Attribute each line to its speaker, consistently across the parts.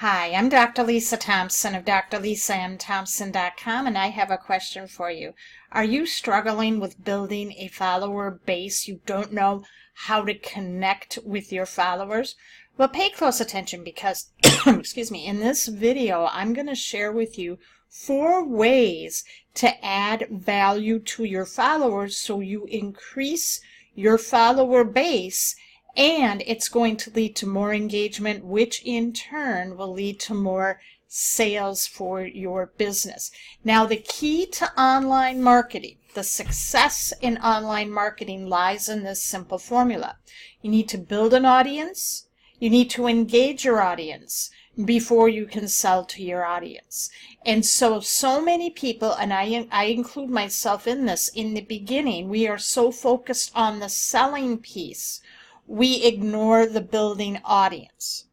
Speaker 1: Hi, I'm Dr. Lisa Thompson of drlisamthompson.com, and I have a question for you. Are you struggling with building a follower base? You don't know how to connect with your followers? Well, pay close attention because, excuse me, in this video, I'm going to share with you 4 ways to add value to your followers so you increase your follower base, and it's going to lead to more engagement, which in turn will lead to more sales for your business. Now, the key to online marketing, the success in online marketing lies in this simple formula. You need to build an audience. You need to engage your audience before you can sell to your audience. And so many people, and I include myself in this, in the beginning, we are so focused on the selling piece, we ignore the building audience.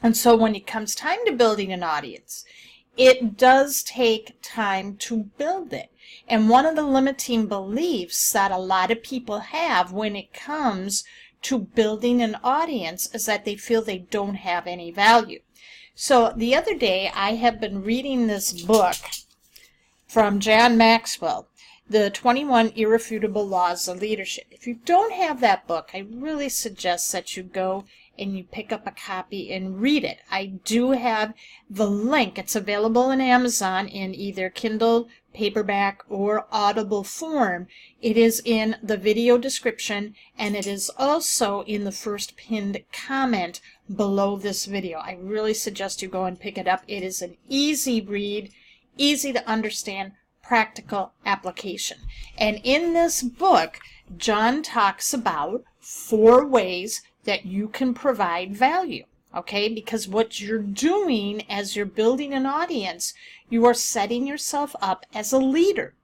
Speaker 1: And so when it comes time to building an audience, it does take time to build it. And one of the limiting beliefs that a lot of people have when it comes to building an audience is that they feel they don't have any value. So the other day I have been reading this book from John Maxwell, The 21 Irrefutable Laws of Leadership. If you don't have that book, I really suggest that you go and you pick up a copy and read it. I do have the link. It's available on Amazon in either Kindle, paperback, or Audible form. It is in the video description, and it is also in the first pinned comment below this video. I really suggest you go and pick it up. It is an easy read, easy to understand, practical application. And in this book, John talks about 4 ways that you can provide value, okay? Because what you're doing as you're building an audience, you are setting yourself up as a leader.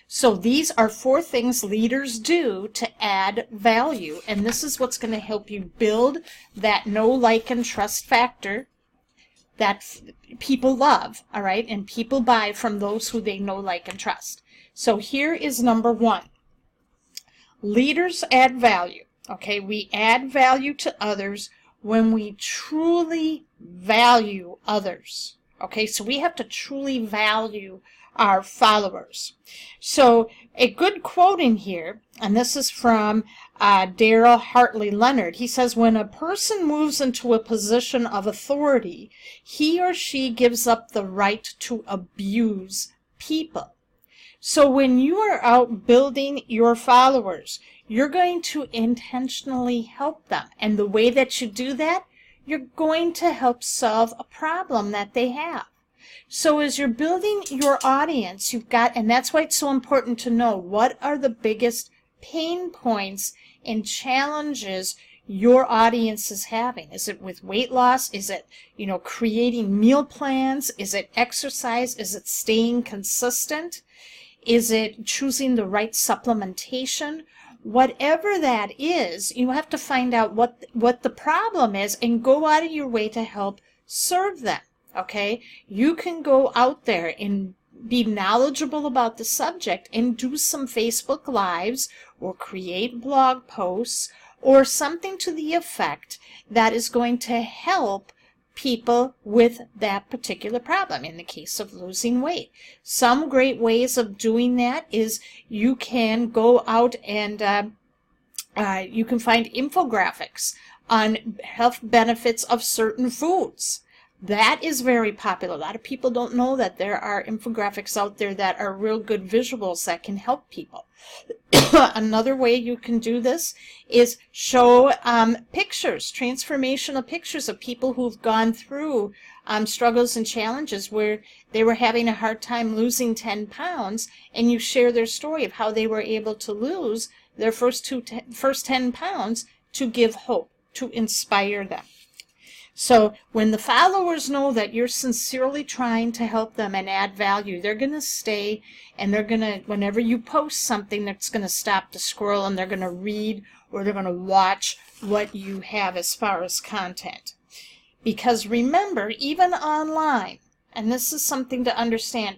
Speaker 1: So these are 4 things leaders do to add value, and this is what's going to help you build that know, like, and trust factor that people love, all right? And people buy from those who they know, like, and trust. So here is number 1. Leaders add value, okay? We add value to others when we truly value others, okay? So we have to truly value our followers. So a good quote in here, and this is from Daryl Hartley Leonard. He says, when a person moves into a position of authority, he or she gives up the right to abuse people. So when you are out building your followers, you're going to intentionally help them. And the way that you do that, you're going to help solve a problem that they have. So as you're building your audience, you've got, and that's why it's so important to know what are the biggest pain points and challenges your audience is having. Is it with weight loss? Is it, creating meal plans? Is it exercise? Is it staying consistent? Is it choosing the right supplementation? Whatever that is, you have to find out what the problem is and go out of your way to help serve them. Okay, you can go out there and be knowledgeable about the subject and do some Facebook Lives or create blog posts or something to the effect that is going to help people with that particular problem in the case of losing weight. Some great ways of doing that is you can go out and you can find infographics on health benefits of certain foods. That is very popular. A lot of people don't know that there are infographics out there that are real good visuals that can help people. Another way you can do this is show pictures, transformational pictures of people who've gone through struggles and challenges where they were having a hard time losing 10 pounds, and you share their story of how they were able to lose their first 10 pounds to give hope, to inspire them. So when the followers know that you're sincerely trying to help them and add value, they're going to stay, and they're going to, whenever you post something, that's going to stop the scroll, and they're going to read or they're going to watch what you have as far as content. Because remember, even online, and this is something to understand,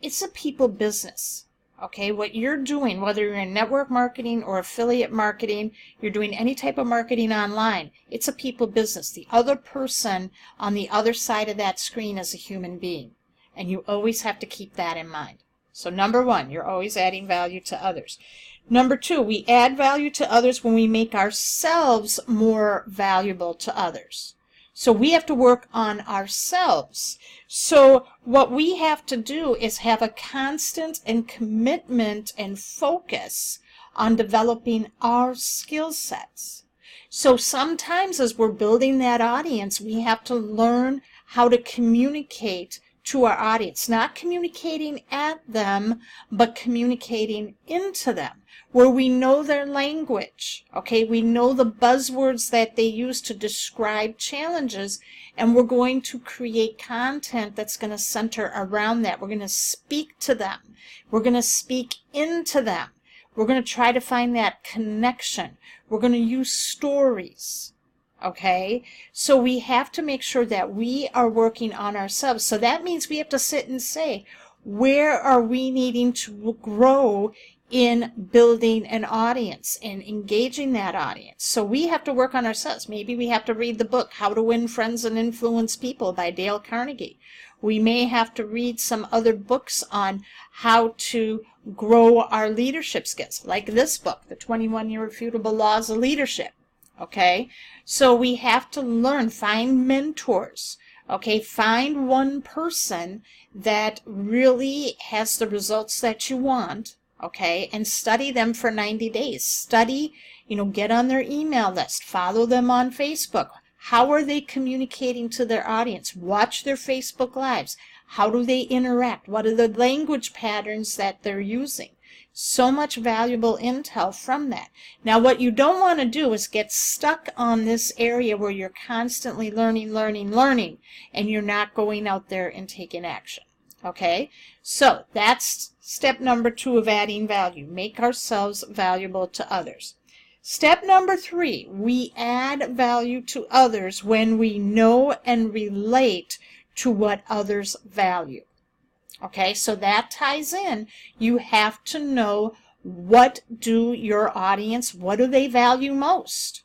Speaker 1: it's a people business. Okay, what you're doing, whether you're in network marketing or affiliate marketing, you're doing any type of marketing online, it's a people business. The other person on the other side of that screen is a human being, and you always have to keep that in mind. So number one, you're always adding value to others. Number two, we add value to others when we make ourselves more valuable to others. So we have to work on ourselves. So what we have to do is have a constant and commitment and focus on developing our skill sets. So sometimes as we're building that audience, we have to learn how to communicate to our audience, not communicating at them, but communicating into them, where we know their language, okay? We know the buzzwords that they use to describe challenges, and we're going to create content that's going to center around that. We're going to speak to them. We're going to speak into them. We're going to try to find that connection. We're going to use stories. Okay, so we have to make sure that we are working on ourselves. So that means we have to sit and say, where are we needing to grow in building an audience and engaging that audience? So we have to work on ourselves. Maybe we have to read the book, How to Win Friends and Influence People by Dale Carnegie. We may have to read some other books on how to grow our leadership skills, like this book, The 21 Irrefutable Laws of Leadership. Okay, so we have to learn, find mentors, okay, find one person that really has the results that you want, okay, and study them for 90 days. Study, get on their email list, follow them on Facebook. How are they communicating to their audience? Watch their Facebook Lives. How do they interact? What are the language patterns that they're using? So much valuable intel from that. Now, what you don't want to do is get stuck on this area where you're constantly learning, and you're not going out there and taking action. Okay? So that's step number 2 of adding value. Make ourselves valuable to others. Step number 3, we add value to others when we know and relate to what others value. Okay, so that ties in. You have to know, what do your audience, what do they value most?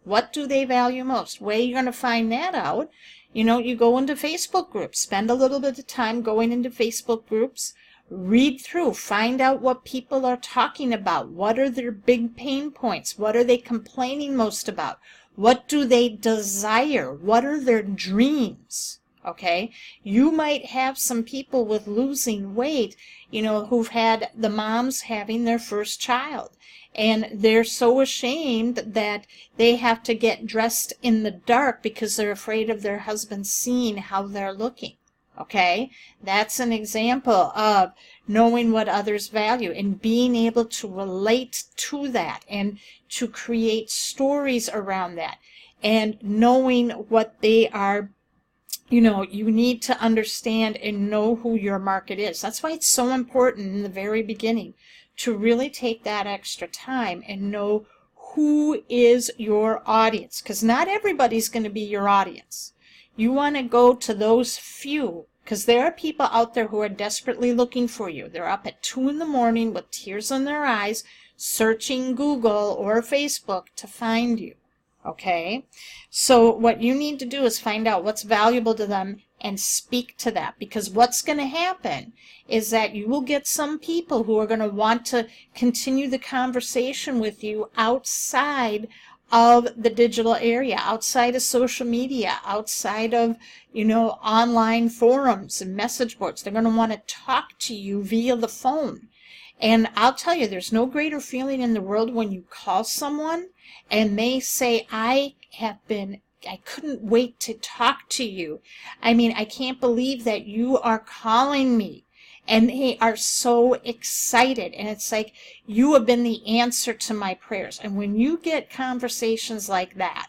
Speaker 1: What do they value most? Way you're going to find that out, you go into Facebook groups. Spend a little bit of time going into Facebook groups. Read through, find out what people are talking about. What are their big pain points? What are they complaining most about? What do they desire? What are their dreams? Okay, you might have some people with losing weight, who've had the moms having their first child, and they're so ashamed that they have to get dressed in the dark because they're afraid of their husband seeing how they're looking. Okay, that's an example of knowing what others value and being able to relate to that and to create stories around that, and knowing what they are. You need to understand and know who your market is. That's why it's so important in the very beginning to really take that extra time and know who is your audience, because not everybody's going to be your audience. You want to go to those few, because there are people out there who are desperately looking for you. They're up at 2 in the morning with tears in their eyes, searching Google or Facebook to find you. Okay, so what you need to do is find out what's valuable to them and speak to that, because what's going to happen is that you will get some people who are going to want to continue the conversation with you outside of the digital area, outside of social media, outside of, online forums and message boards. They're going to want to talk to you via the phone. And I'll tell you, there's no greater feeling in the world when you call someone and they say, I couldn't wait to talk to you. I can't believe that you are calling me. And they are so excited. And it's like, you have been the answer to my prayers. And when you get conversations like that,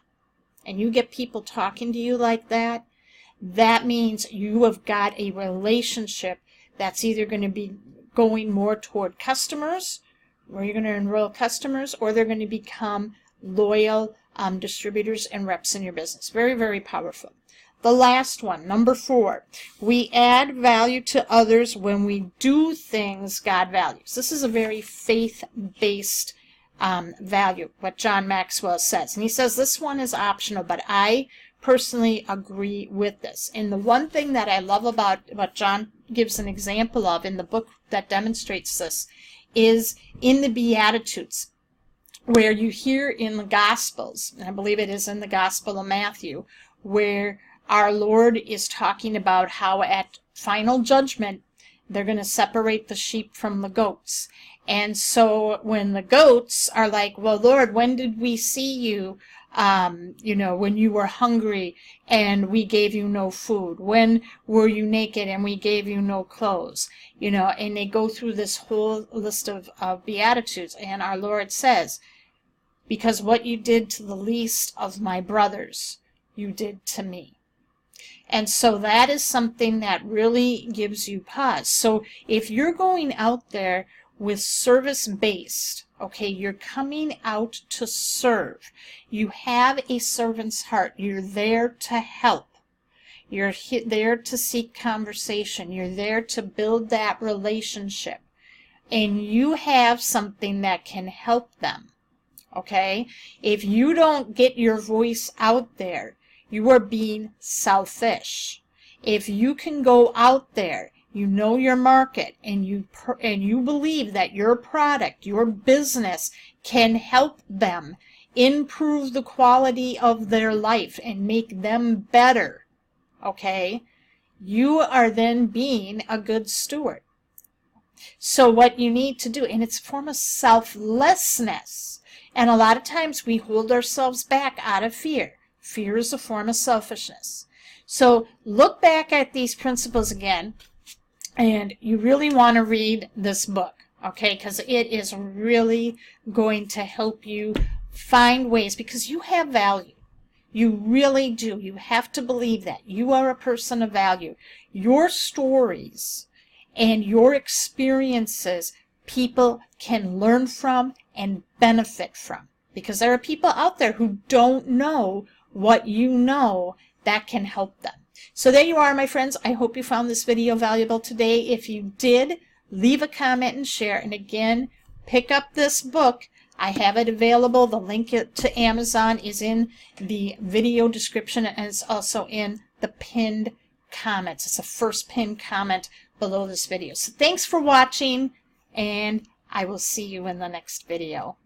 Speaker 1: and you get people talking to you like that, that means you have got a relationship that's either going to be going more toward customers, where you're going to enroll customers, or they're going to become loyal distributors and reps in your business. Very, very powerful. The last one, number 4, we add value to others when we do things God values. This is a very faith-based value, what John Maxwell says. And he says this one is optional, but I personally agree with this. And the one thing that I love about what John gives an example of in the book that demonstrates this is in the Beatitudes, where you hear in the Gospels, and I believe it is in the Gospel of Matthew, where our Lord is talking about how at final judgment they're going to separate the sheep from the goats. And so when the goats are like, well, Lord, when did we see you, when you were hungry and we gave you no food? When were you naked and we gave you no clothes? And they go through this whole list of Beatitudes. And our Lord says, because what you did to the least of my brothers, you did to me. And so that is something that really gives you pause. So if you're going out there with service-based, okay, you're coming out to serve. You have a servant's heart. You're there to help. You're there to seek conversation. You're there to build that relationship. And you have something that can help them, okay? If you don't get your voice out there, you are being selfish. If you can go out there, you know your market, and you believe that your product, your business can help them improve the quality of their life and make them better, okay? You are then being a good steward. So what you need to do, and it's a form of selflessness, and a lot of times we hold ourselves back out of fear. Fear is a form of selfishness. So look back at these principles again, and you really want to read this book, okay? Because it is really going to help you find ways, because you have value. You really do. You have to believe that. You are a person of value. Your stories and your experiences, people can learn from and benefit from. Because there are people out there who don't know what you know that can help them. So there you are, my friends. I hope you found this video valuable today. If you did, leave a comment and share. And again, pick up this book. I have it available. The link to Amazon is in the video description, and it's also in the pinned comments. It's the first pinned comment below this video. So thanks for watching, and I will see you in the next video.